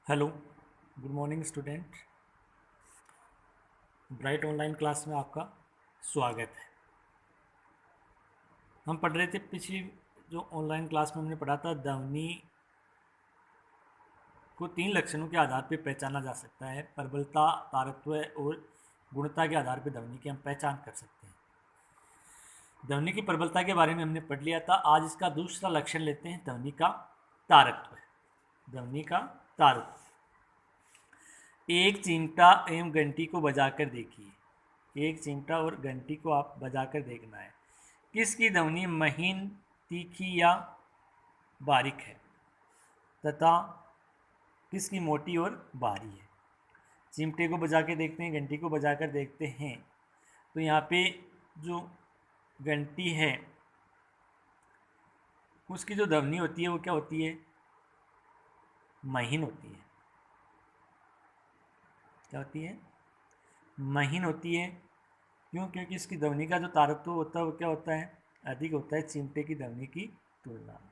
Hello, good morning student. Bright online class में आपका स्वागत है। हम पढ़ रहे थे पिछली जो ऑनलाइन क्लास में हमने पढ़ा था, ध्वनि को तीन लक्षणों के आधार पर पहचाना जा सकता है। प्रबलता, तारतम्य और गुणता के आधार पर ध्वनि की हम पहचान कर सकते हैं। ध्वनि की प्रबलता के बारे में हमने पढ़ लिया था। आज इसका दूसरा लक्षण लेते हैं, ध्वनि का तारतम्य। ध्वनि का तारतम्य। एक चिमटा एवं घंटी को बजाकर देखिए। एक चिमटा और घंटी को आप बजाकर देखना है। किसकी ध्वनि महीन, तीखी या बारीक है तथा किसकी मोटी और भारी है। चिमटे को बजा के देखते हैं, घंटी को बजाकर देखते हैं। तो यहाँ पे जो घंटी है उसकी जो ध्वनि होती है वो क्या होती है? महीन होती है। क्या होती है? महीन होती है। क्यों? क्योंकि इसकी ध्वनि का जो तारतम्य होता है वो क्या होता है? अधिक होता है चिमटे की ध्वनि की तुलना में।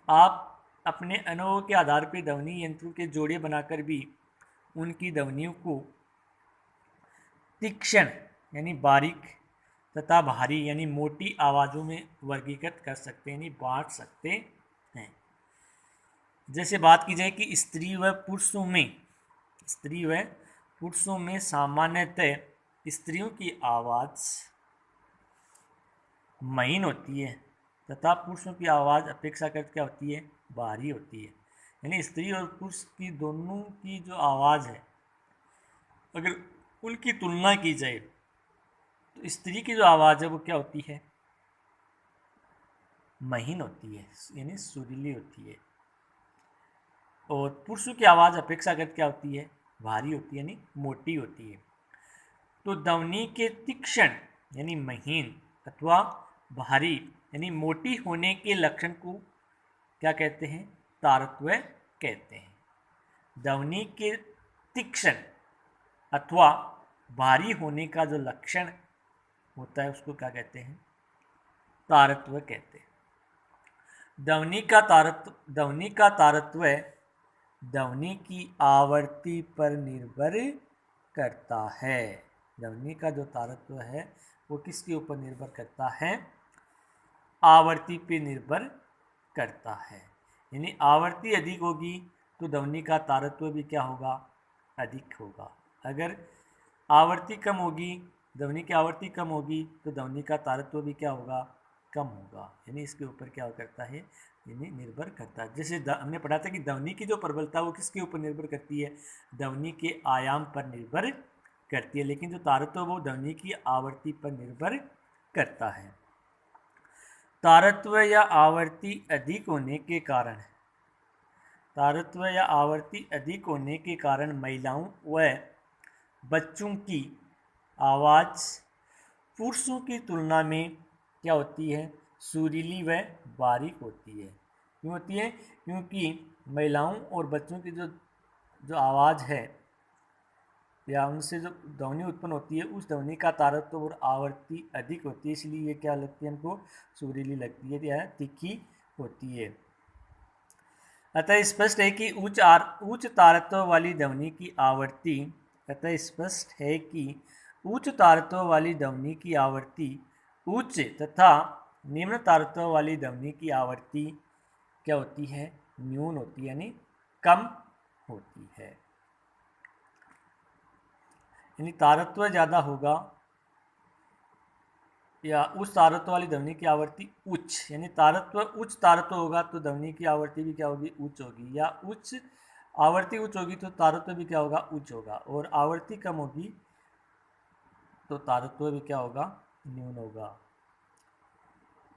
आप अपने अनुभव के आधार पर ध्वनि यंत्रों के जोड़े बनाकर भी उनकी ध्वनियों को तीक्ष्ण यानी बारीक तथा भारी यानी मोटी आवाज़ों में वर्गीकृत कर सकते हैं, यानी बांट सकते हैं। जैसे बात की जाए कि स्त्री व पुरुषों में सामान्यतः स्त्रियों की आवाज़ महीन होती है तथा पुरुषों की आवाज़ अपेक्षाकृत क्या होती है? भारी होती है। यानी स्त्री और पुरुष की दोनों की जो आवाज़ है, अगर उनकी तुलना की जाए तो स्त्री की जो आवाज़ है वो क्या होती है? महीन होती है, यानी सुरीली होती है। और पुरुषों की आवाज़ अपेक्षाकृत क्या होती है? भारी होती है, यानी मोटी होती है। तो ध्वनि के तीक्ष्ण यानी महीन अथवा भारी यानी मोटी होने के लक्षण को क्या कहते हैं? तारतम्य कहते हैं। ध्वनि के तीक्ष्ण अथवा भारी होने का जो लक्षण होता है उसको क्या कहते हैं? तारतम्य कहते हैं। ध्वनि का तारतम्य ध्वनि की आवृत्ति पर निर्भर करता है। ध्वनि का जो तारतम्य है वो किसके ऊपर निर्भर करता है? आवृत्ति पे निर्भर करता है। यानी आवृत्ति अधिक होगी तो ध्वनि का तारतम्य भी क्या होगा? अधिक होगा। अगर आवृत्ति कम होगी, ध्वनि की आवृत्ति कम होगी तो ध्वनि का तारतम्य भी क्या होगा? कम होगा। यानी इसके ऊपर क्या करता है? यानी निर्भर करता है। जैसे हमने पढ़ा था कि ध्वनि की जो प्रबलता वो किसके ऊपर निर्भर करती है? ध्वनि के आयाम पर निर्भर करती है। लेकिन जो तारतम्य वो ध्वनि की आवृत्ति पर निर्भर करता है। तारतम्य या आवृत्ति अधिक होने के कारण महिलाओं व बच्चों की आवाज़ पुरुषों की तुलना में क्या होती है? सुरीली व बारीक होती है। क्यों होती है? क्योंकि महिलाओं और बच्चों की जो आवाज़ है या उनसे जो ध्वनि उत्पन्न होती है उस ध्वनि का तारतम्य और आवृत्ति अधिक होती है, इसलिए ये क्या लगती है? हमको सुरीली लगती है या तीखी होती है। अतः स्पष्ट है कि उच्च तारतम्य वाली ध्वनि की आवृत्ति उच्च तथा निम्न तारतम्य वाली ध्वनि की आवृत्ति क्या होती है? न्यून होती है, यानी कम होती है। यानी तारतम्य ज़्यादा होगा या उच्च तारतम्य वाली ध्वनि की आवृत्ति उच्च, यानी उच्च तारतम्य होगा तो ध्वनि की आवृत्ति भी क्या होगी? उच्च होगी। या उच्च आवृत्ति उच्च होगी तो तारतम्य भी क्या होगा? उच्च होगा। और आवृत्ति कम होगी तो तारतम्य भी क्या होगा? न्यून होगा,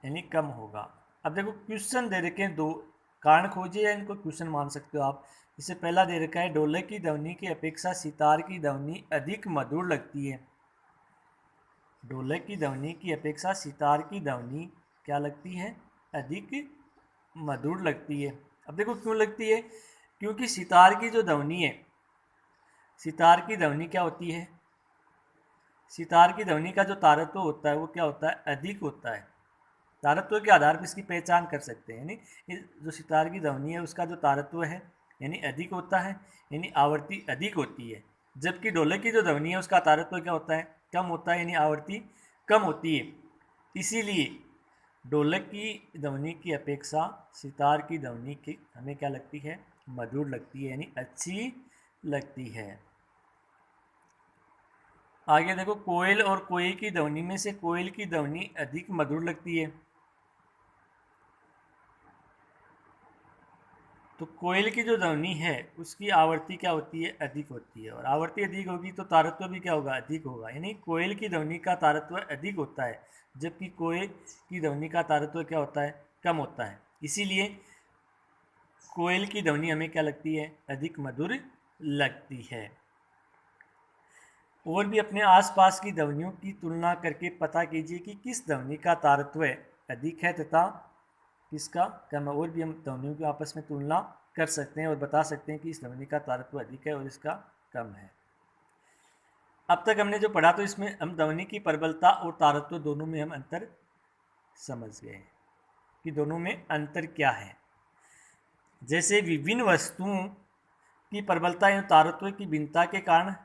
यानी कम होगा। अब देखो क्वेश्चन दे रखे हैं, दो कारण खोजिए या इनको क्वेश्चन मान सकते हो आप। इससे पहला दे रखा है ढोलक की ध्वनि की अपेक्षा सितार की ध्वनि अधिक मधुर लगती है। ढोलक की ध्वनि की अपेक्षा सितार की ध्वनि क्या लगती है? अधिक मधुर लगती है। अब देखो क्यों लगती है? क्योंकि सितार की जो ध्वनि है, सितार की ध्वनि क्या होती है? सितार की ध्वनि का जो तारतम्य होता है वो क्या होता है? अधिक होता है। तारतम्य के आधार पर इसकी पहचान कर सकते हैं। यानी जो सितार की ध्वनि है उसका जो तारतम्य है यानी अधिक होता है, यानी आवृत्ति अधिक होती है। जबकि ढोलक की जो ध्वनि है उसका तारत्व क्या होता है, कम होता है, यानी आवृत्ति कम होती है। इसीलिए ढोलक की ध्वनि की अपेक्षा सितार की ध्वनि की हमें क्या लगती है, मधुर लगती है, यानी अच्छी लगती है। आगे देखो, कोयल और कोई की ध्वनि में से कोयल की ध्वनि अधिक मधुर लगती है। तो कोयल की जो ध्वनि है उसकी आवृत्ति क्या होती है, अधिक होती है, और आवृत्ति अधिक होगी तो तारत्व भी क्या होगा, अधिक होगा। यानी कोयल की ध्वनि का तारत्व अधिक होता है, जबकि कोयल की ध्वनि का तारत्व क्या होता है, कम होता है। इसीलिए कोयल की ध्वनि हमें क्या लगती है, अधिक मधुर लगती है। और भी अपने आसपास की ध्वनियों की तुलना करके पता कीजिए कि किस ध्वनि का तारत्व अधिक है तथा किसका कम है। और भी हम ध्वनियों की आपस में तुलना कर सकते हैं और बता सकते हैं कि इस ध्वनि का तारत्व अधिक है और इसका कम है। अब तक हमने जो पढ़ा तो इसमें हम ध्वनि की प्रबलता और तारत्व दोनों में हम अंतर समझ गए कि दोनों में अंतर क्या है। जैसे विभिन्न वस्तुओं की प्रबलता एवं तारत्व की भिन्नता के कारण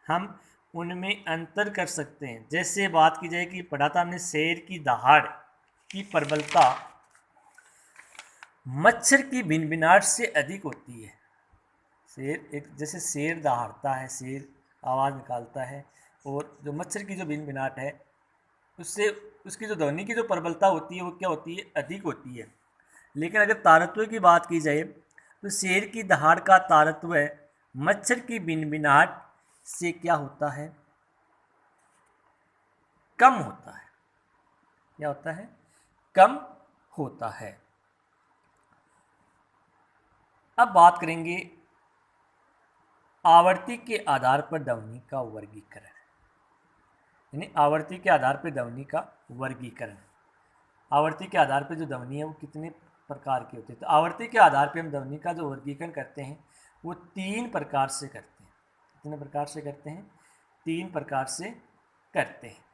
हम उनमें अंतर कर सकते हैं। जैसे बात की जाए कि पढ़ा था हमने, शेर की दहाड़ की प्रबलता मच्छर की भिनभिनाहट से अधिक होती है। जैसे शेर दहाड़ता है, शेर आवाज़ निकालता है, और जो मच्छर की जो भिनभिनाहट है उससे उसकी जो ध्वनि की जो प्रबलता होती है वो क्या होती है, अधिक होती है। लेकिन अगर तारत्व की बात की जाए तो शेर की दहाड़ का तारत्व मच्छर की भिनभिनाहट से क्या होता है, कम होता है। क्या होता है, कम होता है। अब बात करेंगे आवर्ती के आधार पर ध्वनि का वर्गीकरण, यानी आवर्ती के आधार पर ध्वनि का वर्गीकरण। आवर्ती के आधार पर जो ध्वनि है वो कितने प्रकार की होती है। तो आवर्ती के आधार पर हम ध्वनि का जो वर्गीकरण करते हैं वो 3 प्रकार से करते हैं। कितने प्रकार से करते हैं, 3 प्रकार से करते हैं।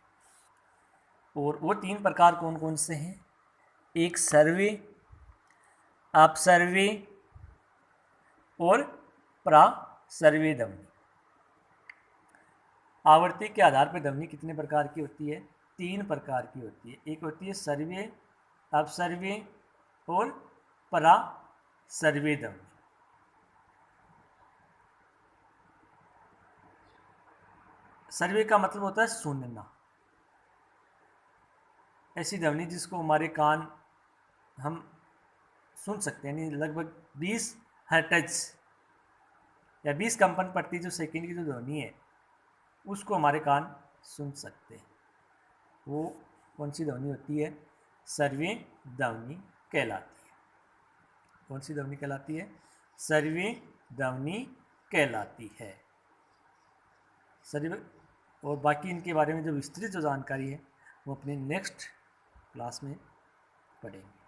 और वो 3 प्रकार कौन कौन से हैं, एक सर्वे, अपसर्वे और प्रासर्वे ध्वनि। आवर्ती के आधार पर ध्वनि कितने प्रकार की होती है, 3 प्रकार की होती है। एक होती है सर्वे, अपसर्वे और प्रासर्वे ध्वनि। सर्वे का मतलब होता है सुनना, ऐसी ध्वनि जिसको हमारे कान हम सुन सकते हैं, यानी लगभग 20 हर्ट्ज या 20 कंपन प्रति जो सेकंड की जो ध्वनि है उसको हमारे कान सुन सकते हैं। वो कौन सी ध्वनि होती है, सर्वे ध्वनि कहलाती है। कौन सी ध्वनि कहलाती है, सर्वे ध्वनि कहलाती है। सर्वे, और बाकी इनके बारे में जो विस्तृत जो जानकारी है वो अपने नेक्स्ट क्लास में पढ़ेंगे।